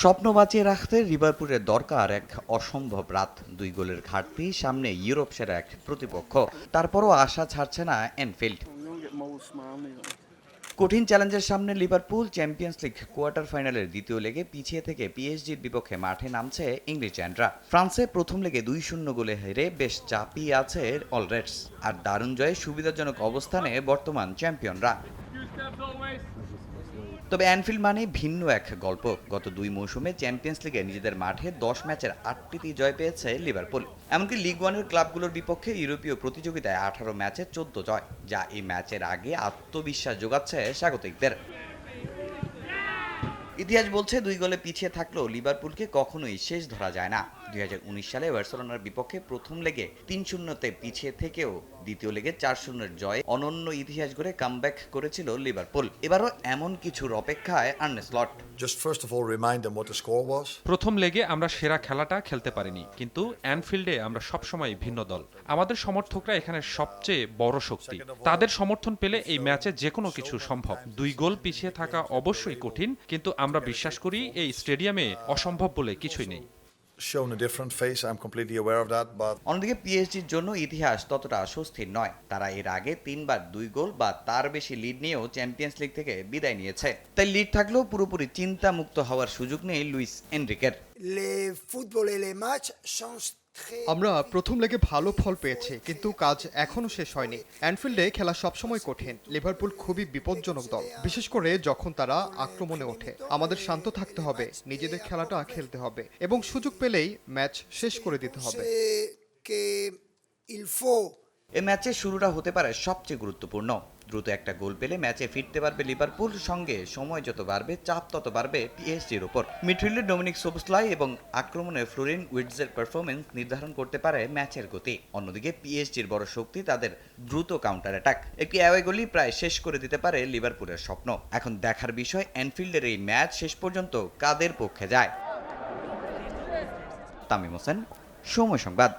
স্বপ্ন বাঁচিয়ে রাখতে লিভারপুলের দরকার এক অসম্ভব রাত। 2 গোলের ঘাটতি, সামনে ইউরোপ সেরা এক প্রতিপক্ষ। তারপরও আশা ছাড়ছে না অ্যানফিল্ড। কঠিন চ্যালেঞ্জের সামনে লিভারপুল চ্যাম্পিয়ন্স লিগ কোয়ার্টার ফাইনালের দ্বিতীয় লেগে পিছিয়ে থেকে পিএসজির বিপক্ষে মাঠে নামছে ইংলিশম্যানরা। ফ্রান্সে প্রথম লেগে 2-0 গোলে হেরে বেশ চাপিয়ে আছে অলরেডস। আর দারুণ জয়ে সুবিধাজনক অবস্থানে বর্তমান চ্যাম্পিয়নরা। তবে অ্যানফিল্ড মানে ভিন্ন এক গল্প। গত 2 মৌসুমে চ্যাম্পিয়ন্স লিগে নিজেদের মাঠে 10 ম্যাচের 8টিতেই জয় পেয়েছে লিভারপুল। এমনকি লিগ ওয়ানের ক্লাবগুলোর বিপক্ষে ইউরোপীয় প্রতিযোগিতায় 18 ম্যাচে 14 জয়, যা এই ম্যাচের আগে আত্মবিশ্বাস যোগাচ্ছে স্বাগতিকদের। ইতিহাস বলছে 2 গোলে পিছিয়ে থাকলেও লিভারপুলকে কখনোই শেষ ধরা যায় না। 2019 সালে বার্সেলোনার বিপক্ষে প্রথম লেগে 3-0-তে পিছিয়ে থেকেও দ্বিতীয় লেগে 4-0-এর জয়ে অনন্য ইতিহাস গড়ে কামব্যাক করেছিল লিভারপুল। এবারও এমন কিছুর অপেক্ষায় আর্নে স্লট। প্রথম লেগে আমরা সেরা খেলাটা খেলতে পারিনি, কিন্তু অ্যানফিল্ডে আমরা সবসময় ভিন্ন দল। আমাদের সমর্থকরা এখানে সবচেয়ে বড় শক্তি। তাদের সমর্থন পেলে এই ম্যাচে যে কোনো কিছু সম্ভব। 2 গোল পিছিয়ে থাকা অবশ্যই কঠিন, কিন্তু আমরা বিশ্বাস করি এই স্টেডিয়ামে অসম্ভব বলে কিছুই নেই। অন্যদিকে পিএসজির জন্য ইতিহাস ততটা স্বস্তির নয়। তারা এর আগে 3 বার 2 গোল বা তার বেশি লিড নিয়েও চ্যাম্পিয়ন্স লিগ থেকে বিদায় নিয়েছে। তাই লিড থাকলেও পুরোপুরি চিন্তামুক্ত হওয়ার সুযোগ নেই লুইস এনরিকের। আমরা প্রথম লেগে ভালো ফল পেয়েছি, কিন্তু কাজ এখনো শেষ হয়নি। অ্যানফিল্ডে খেলা সবসময় কঠিন। লিভারপুল খুবই বিপজ্জনক দল, বিশেষ করে যখন তারা আক্রমণে ওঠে। আমাদের শান্ত থাকতে হবে, নিজেদের খেলাটা খেলতে হবে এবং সুযোগ পেলেই ম্যাচ শেষ করে দিতে হবে। এই ম্যাচের শুরুটা হতে পারে সবচেয়ে গুরুত্বপূর্ণ। দ্রুত একটা গোল পেলে ম্যাচে ফিরতে পারবে লিভারপুল, সঙ্গে সময় যত বাড়বে চাপ তত বাড়বে পিএসজির উপর। মিডফিল্ডে ডোমিনিক সোবোসলাই এবং আক্রমণে ফ্লোরিন উইটজের পারফরমেন্স নির্ধারণ করতে পারে ম্যাচের গতি। অন্যদিকে পিএসজির বড় শক্তি তাদের দ্রুত কাউন্টার অ্যাটাক। একটি অ্যাওয়ে গোলই প্রায় শেষ করে দিতে পারে লিভারপুলের স্বপ্ন। এখন দেখার বিষয় অ্যানফিল্ডের এই ম্যাচ শেষ পর্যন্ত কাদের পক্ষে যায়। তামিম হোসেন, সময় সংবাদ।